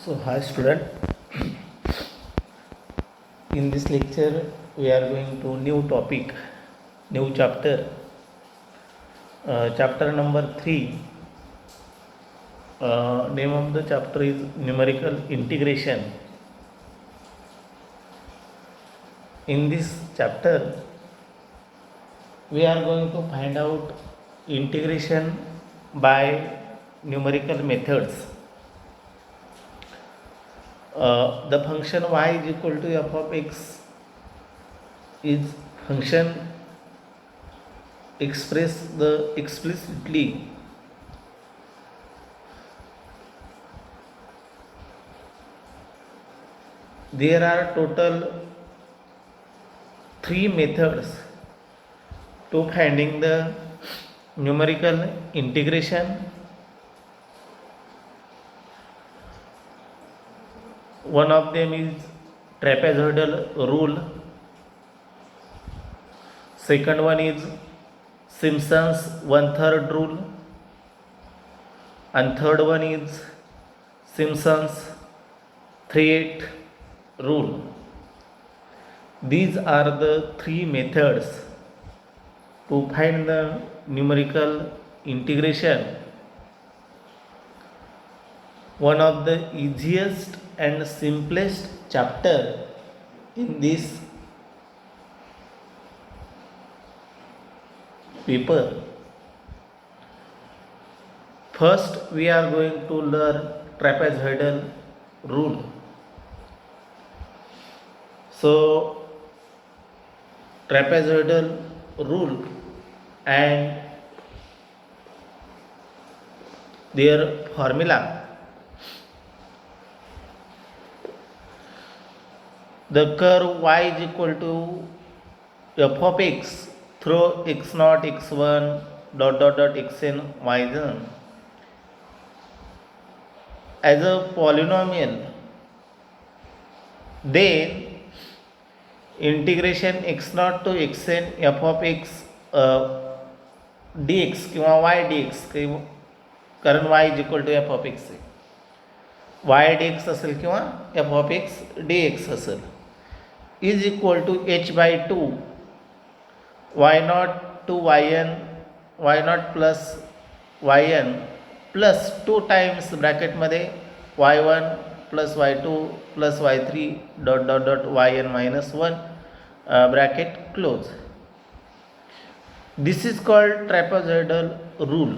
So, hi student. In this lecture, we are going to new topic, new chapter. Chapter number 3. Name of the chapter is numerical integration. In this chapter, we are going to find out integration by numerical methods. The function y is equal to f of x is function express the explicitly there are total 3 methods to finding the numerical integration. One of them is trapezoidal rule. Second one is Simpson's 1/3 rule. And third one is Simpson's 3/8 rule. These are the 3 methods to find the numerical integration. One of the easiest and simplest chapter in this paper. First, we are going to learn trapezoidal rule. So, trapezoidal rule and their formula. The curve y is equal to f of x through x0, x1, xn, yn as a polynomial, then integration x0 to xn f of x dx किंवा y dx, कारण y is equal to f of x आहे, y dx असेल किंवा f of x dx असेल, is equal to h by 2 y0 to yn, y0 plus yn plus 2 times bracket मध्ये y1 plus y2 plus y3 yn minus 1 bracket close. This is called trapezoidal rule.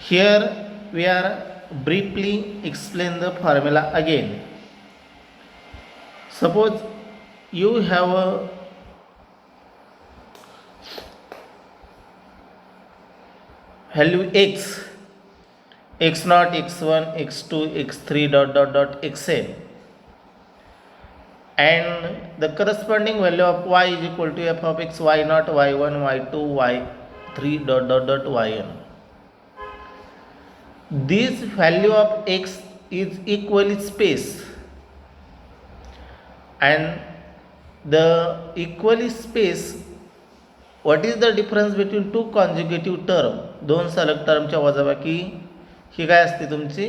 Here we are briefly explain the formula again. Suppose you have a value x, x0, x1, x2, x3 xn, and the corresponding value of y is equal to f of x, y0, y1, y2, y3 yn. This value of x is equally spaced, and the equally spaced, what is the difference between two consecutive term, दोन सलग टर्मच्या वजाबाकी ही काय असते तुमची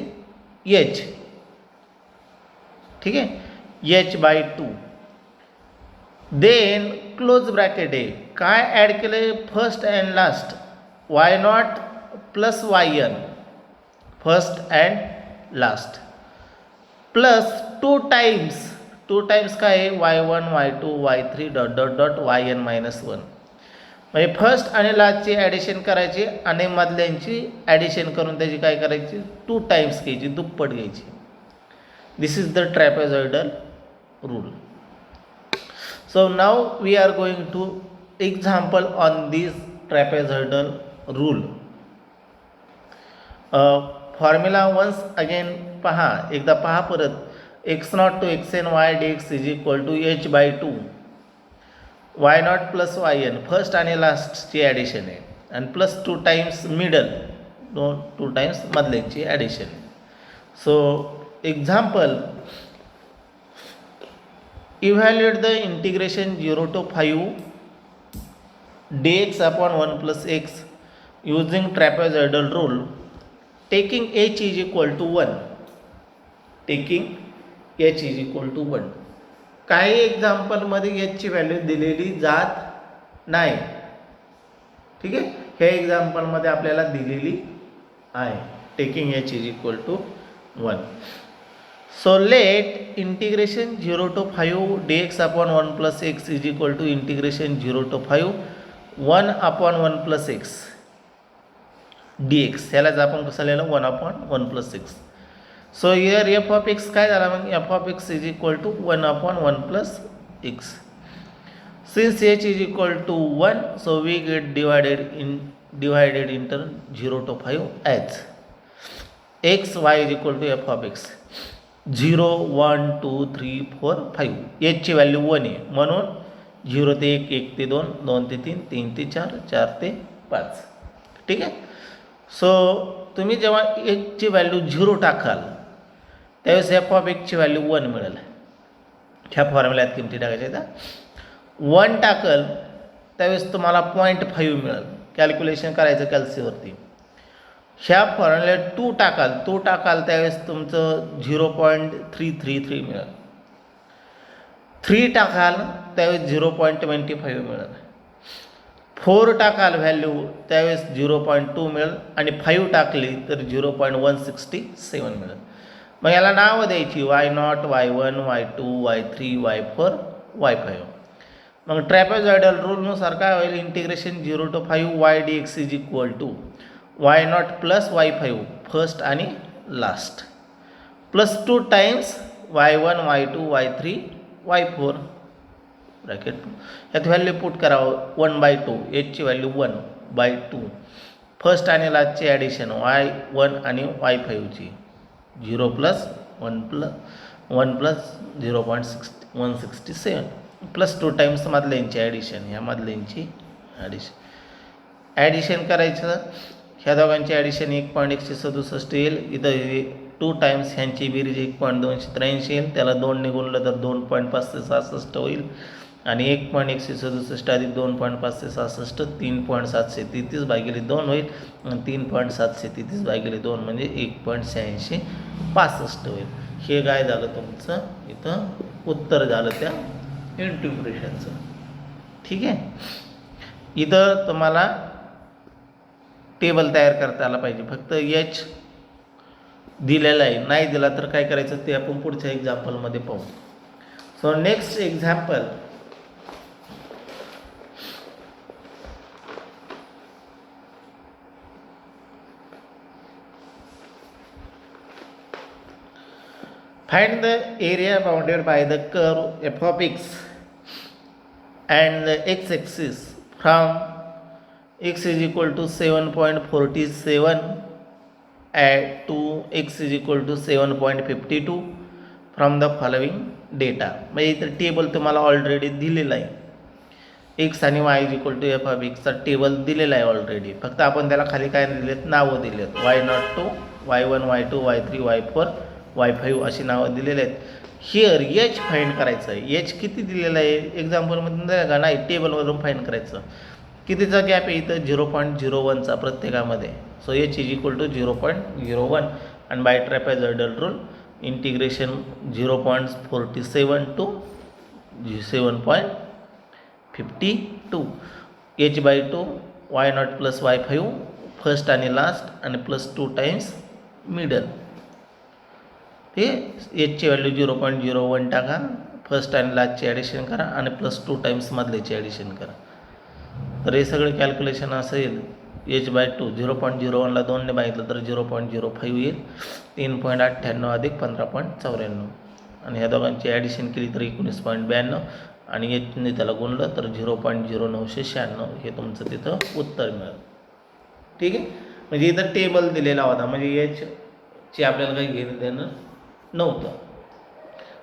h, ठीक आहे, h by 2. Then close bracket आहे, काय ॲड केले first and last, y0 plus yn, first and last, plus 2 times काय आहे y1, y2, y3 yn minus 1. म्हणजे फर्स्ट आणि लास्टची ॲडिशन करायची आणि मधल्यांची ॲडिशन करून त्याची काय करायची 2 टाइम्स घ्यायची, दुप्पट घ्यायची. This is the trapezoidal rule. So now we are going to example on this trapezoidal rule. Formula once again पहा, एकदा पहा परत. x0 to xn y dx is equal to h by 2 y0 plus yn, first आणि लास्टची addition आहे, आणि plus 2 times middle, 2 times मधल्यांची addition. So example, evaluate the integration 0 to 5 dx upon 1 plus x using trapezoidal rule. Taking h is equal to 1, taking h is equal to 1. काही एक्झाम्पलमध्ये h ची value दिलेली जात नाही. ठीक आहे, ह्या एक्झाम्पलमध्ये आपल्याला दिलेली आहे. Taking h is equal to 1. So let integration 0 to 5 dx upon 1 plus x is equal to integration 0 to 5 1 upon 1 plus x dx. ह्यालाच आपण कसं लिहिलं 1 upon 1 plus x. So here F of X काय झाला मग F of X is equal to 1 upon 1 plus x. Since h is equal to 1, so we get divided into 0 to 5 as x y is equal to f of x 0 1 2 3 4 5. h ची value 1 आहे म्हणून 0 ते 1 1 ते 2 2 ते 3 3 ते 4 4 ते 5. ठीक आहे. सो तुम्ही जेव्हा h ची व्हॅल्यू 0 टाकाल त्यावेळेस एफ ऑफ एक्सची व्हॅल्यू 1 मिळेल. ह्या फॉर्म्युल्यात किमती टाकायच्या आहेत. 1 टाकल त्यावेळेस तुम्हाला 0.5 मिळेल. कॅल्क्युलेशन करायचं कॅल्सीवरती. ह्या फॉर्म्युल्यात 2 टाकाल त्यावेळेस तुमचं 0.333 मिळेल. 3 टाकाल त्यावेळेस 0.25 मिळेल. 4 टाकाल व्हॅल्यू त्यावेळेस 0.2 मिळेल आणि 5 टाकली तर 0.167 मिळेल. मग याला नावं द्यायची y0, y1, y2, y3, y4, y5. मग ट्रॅपेझॉइडल रूलनुसार काय होईल integration 0 to 5 y dx is equal to y0 plus y5 first आणि last plus 2 times y1, y2, y3, y4 bracket. यात व्हॅल्यू पुट करावं 1/2 h ची व्हॅल्यू 1/2 फर्स्ट आणि लास्टची ॲडिशन y1 आणि y5ची 0 प्लस 1 प्लस 0.167 प्लस 2 टाइम्स मधल्यांची ॲडिशन ह्या मधल्यांची ॲडिशन करायचं. ह्या दोघांची ॲडिशन 1.167 येईल. इथं 2 टाइम्स ह्यांची बेरीज 1.283 येईल. त्याला 2 ने गुणलं तर 2.566 होईल आणि 1.167 अधिक 2.566 3.733 भागिले 2 होईल आणि 3.733 भागिले 2 म्हणजे 1.8665 होईल. हे काय झालं तुमचं इथं उत्तर झालं त्या इंटिग्रेशनचं. ठीक आहे. इथं तुम्हाला टेबल तयार करता आला पाहिजे. फक्त एच दिलेला आहे, नाही दिला तर काय करायचं ते आपण पुढच्या एक्झाम्पलमध्ये पाहू. So next example find the area bounded by the curve f of x and the x-axis from x is equal to 7.47 to x is equal to 7.52 from the following data. म्हणजे इथं टेबल तुम्हाला already दिलेला आहे. x आणि y is equal to F of एक्सचा table दिलेला आहे already. फक्त आपण त्याला खाली काय दिलेत नावं दिलेत y0 to y1, y2, y3, y4, y5 अशी नावं दिलेली आहेत. हिअर एच फाइंड करायचं आहे. एच किती दिलेलं आहे एक्झाम्पलमधून दिलं का नाही टेबलवरून फाइंड करायचं. कितीचा गॅप आहे इथं 0.01चा प्रत्येकामध्ये. So H is equal to 0.01 आणि by trapezoidal rule integration 0.47 to 7.52 h/2 y0 plus y5 first आणि लास्ट आणि प्लस 2 टाइम्स मिडल. हे एचची व्हॅल्यू 0.01 टाका, फर्स्ट आणि लास्टची ॲडिशन करा आणि प्लस 2 टाइम्स मधल्याची ॲडिशन करा. तर हे सगळं कॅल्क्युलेशन असेल h/2 0.01ला 2ने भागितलं तर 0.05 येईल. 3.98 अधिक 15.94 आणि ह्या दोघांची ॲडिशन केली तर 19.92 आणि एचने त्याला गुणलं तर 0.0996 हे तुमचं तिथं उत्तर मिळेल. ठीक आहे. म्हणजे इथं टेबल दिलेला होता म्हणजे एचची आपल्याला काही घेणं देणं नव्हतं.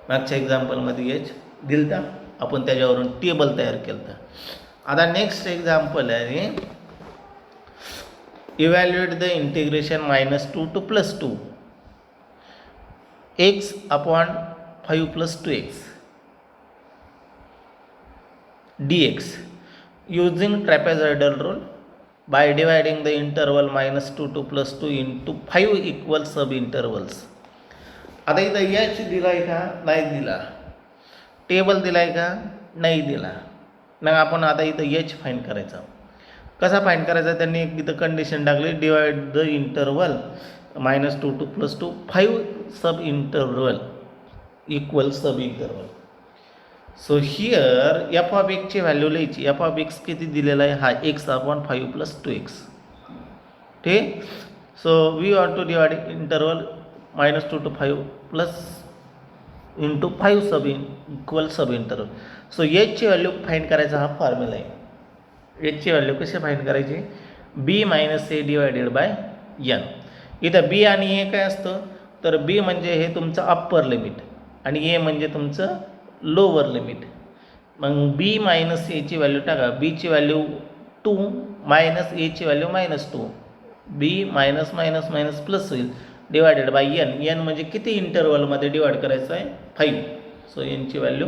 मागच्या एक्झाम्पलमध्ये एच दिलता आपण त्याच्यावरून टेबल तयार केलं. आता नेक्स्ट एक्झाम्पल आहे evaluate the integration -2 to +2 x upon 5 + 2x dx using trapezoidal rule by dividing the interval -2 plus 2 into 5 equal sub intervals. आता इथं एच दिलाय का नाही दिला, टेबल दिलाय का नाही दिला. मग आपण आता इथं एच फाईंड करायचा. कसा फाईंड करायचा, त्यांनी इथं कंडिशन टाकली divide the interval -2 plus 2 5 sub interval equal sub interval. So here F of एक्सची व्हॅल्यू लिहायची. एफ ऑफ एक्स किती दिलेला आहे, हा एक्स अपॉन 5 plus 2x. ठीक. So we want to divide interval -2 to 5 plus into 5 sub equal sub interval. So एचची value find करायचा हा फॉर्म्युला आहे. एचची व्हॅल्यू कशी फाईंड करायची, B minus A divided by N. इथं बी आणि ए काय असतं, तर बी म्हणजे हे तुमचं अप्पर लिमिट आणि ए म्हणजे तुमचं लोअर लिमिट. मग बी मायनस एची व्हॅल्यू टाका. बीची व्हॅल्यू 2 मायनस एची व्हॅल्यू -2. बी मायनस मायनस मायनस प्लस होईल डिवायडेड बाय एन. एन म्हणजे किती इंटरवलमध्ये डिवाइड करायचं आहे, 5. So एनची value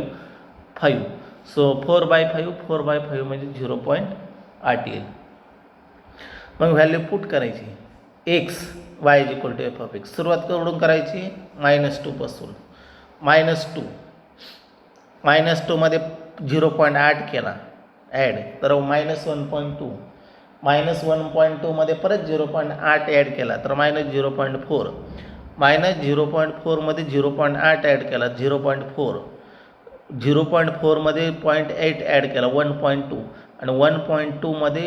5. सो 4/5 4/5 म्हणजे 0.8 येईल. मग व्हॅल्यू पुट करायची. X Y is equal to F of X. सुरुवात करून करायची -2 पासून. -2 मध्ये 0.8 केला ॲड, तर -1.2. -1.2 मध्ये परत 0.8 ॲड केला तर -0.4. -0.4 मध्ये 0.8 ॲड केला 0.4. 0.4 मध्ये 0.8 ॲड केला 1.2 आणि 1.2 मध्ये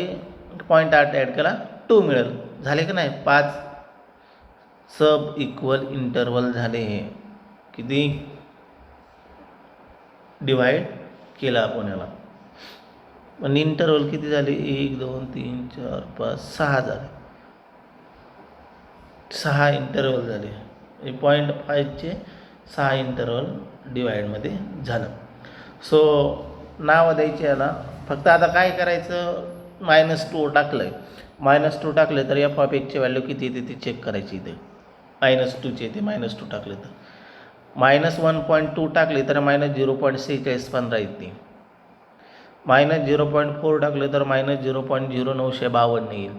0.8 ॲड केला 2 मिळेल. झाले की नाही, 5 सब इक्वल इंटरवल झाले. हे किती डिवाइड केला आपण याला. पण इंटरवल किती झाले, 1 2 3 4 5 6 झाले. 6 इंटरवल झाले. 0.5चे 6 इंटरवल डिवाइडमध्ये झालं. सो नाव द्यायचे याला. फक्त आता काय करायचं, -2 टाकलं आहे. -2 टाकले तर एफ ऑफ एक्सची व्हॅल्यू किती येते ते चेक करायची. इथे -2ची येते. -2 टाकले तर -1.2 टाकले तर -0.4615 येते. -0.4 टाकले तर -0.0952 येईल.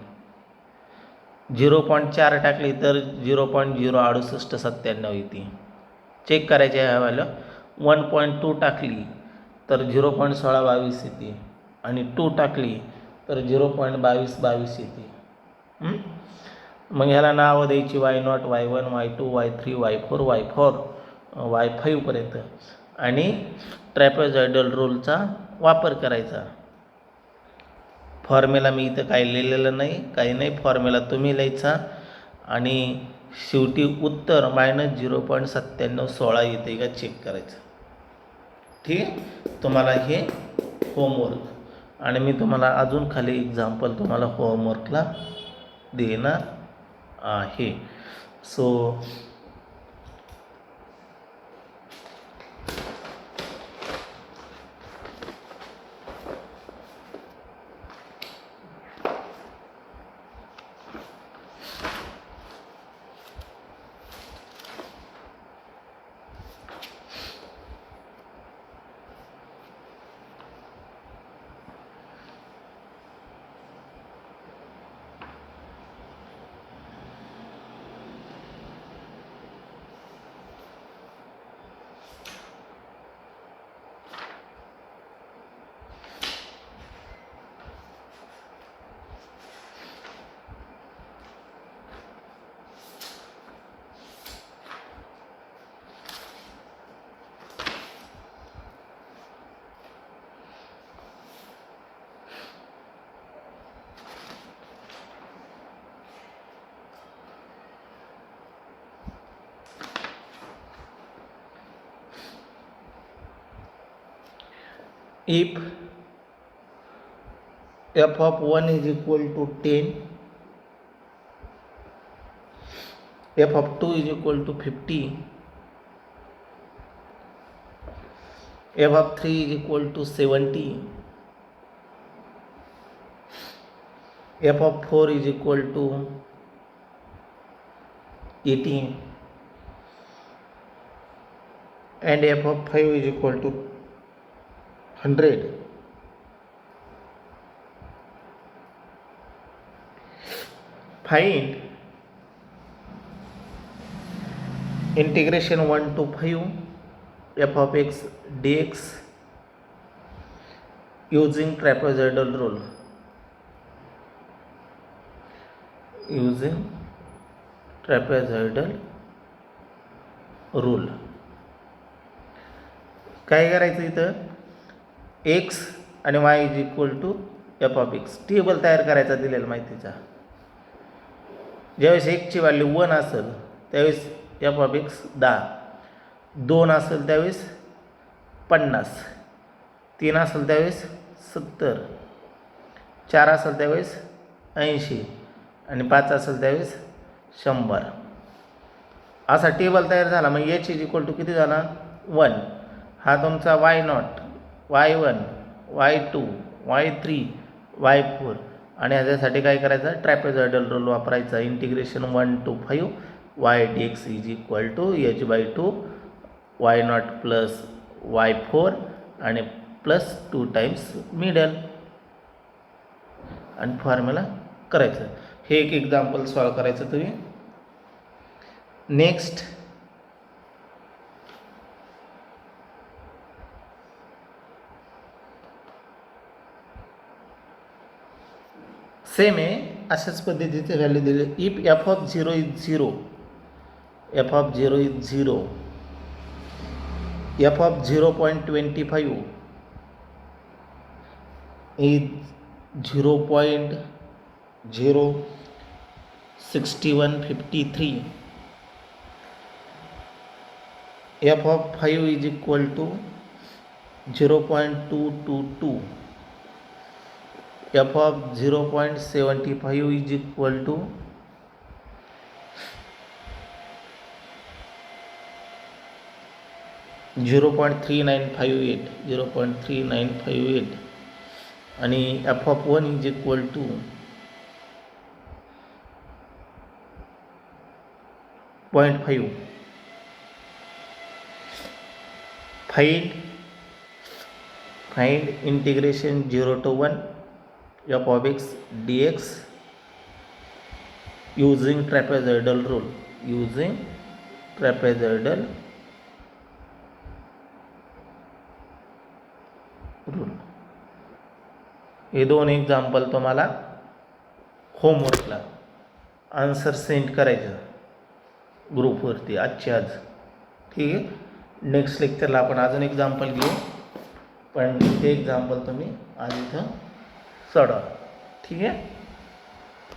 0.4 टाकली तर 0.06897 येते. चेक करायचे ह्या व्हॅल्यू. 1.2 टाकली तर 0.1622 येते आणि 2 टाकली तर 0.2222 येते. मग ह्याला नावं द्यायची y0, y1, y2, y3, y4, y5 पर्यंत आणि ट्रॅपेझॉइडल रूलचा वापर करायचा. फॉर्म्युला मी इथं काही लिहिलेलं नाही, काही नाही. फॉर्म्युला तुम्ही लिहायचा आणि शेवटी उत्तर -0.9716 येते का चेक करायचं. ठीक आहे. तुम्हाला हे होमवर्क आणि मी तुम्हाला अजून खाली एक्झाम्पल तुम्हाला होमवर्कला देणार आहे. So if f of 1 is equal to 10, f of 2 is equal to 50, f of 3 is equal to 70, f of 4 is equal to 18 and f of 5 is equal to 100. Find integration 1 to 5 f of x dx using trapezoidal rule. Using trapezoidal rule. काय करायचं इथं x आणि y is equal to F of X table तयार करायचा दिलेला माहितीचा. ज्यावेळेस एक्सची value 1 असेल त्यावेळेस एफ ऑफ एक्स 10, 2 असेल त्यावेळेस 50, 3 असेल त्यावेळेस 70, 4 असेल त्यावेळेस 80 आणि 5 असेल त्यावेळेस 100. असा टेबल तयार झाला. मग एच इज इक्वल टू किती झाला 1. हा तुमचा y0, y1, y2, y3, y4 आणि ह्याच्यासाठी काय करायचं ट्रॅपेझॉइडल रूल वापरायचा. Integration 1 to 5 y dx is equal to h/2 y0 plus y4 आणि प्लस 2 टाइम्स मिडल आणि फॉर्म्युला करायचं. हे एक एक्झाम्पल सॉल्व करायचं तुम्ही. नेक्स्ट सेम आहे. अशाच पद्धतीचे व्हॅल्यू दिले. If F of 0 is 0, F of 0 is 0, F of 0.25 is 0.06153, F of 5 is equal to 0.222, f of 0.75 is equal to 0.3958 आणि f of 1 is equal to 0.5. Find integration 0 to 1 f of x dx using trapezoidal rule. Using trapezoidal rule. हे दोन example तुम्हाला होमवर्कला answer send करायचं ग्रुपवरती आजच्या आज. ठीक आहे. Next लेक्चरला आपण अजून एक्झाम्पल घेऊ, पण ते एक्झाम्पल तुम्ही आज इथं सोडवा. ठीक आहे.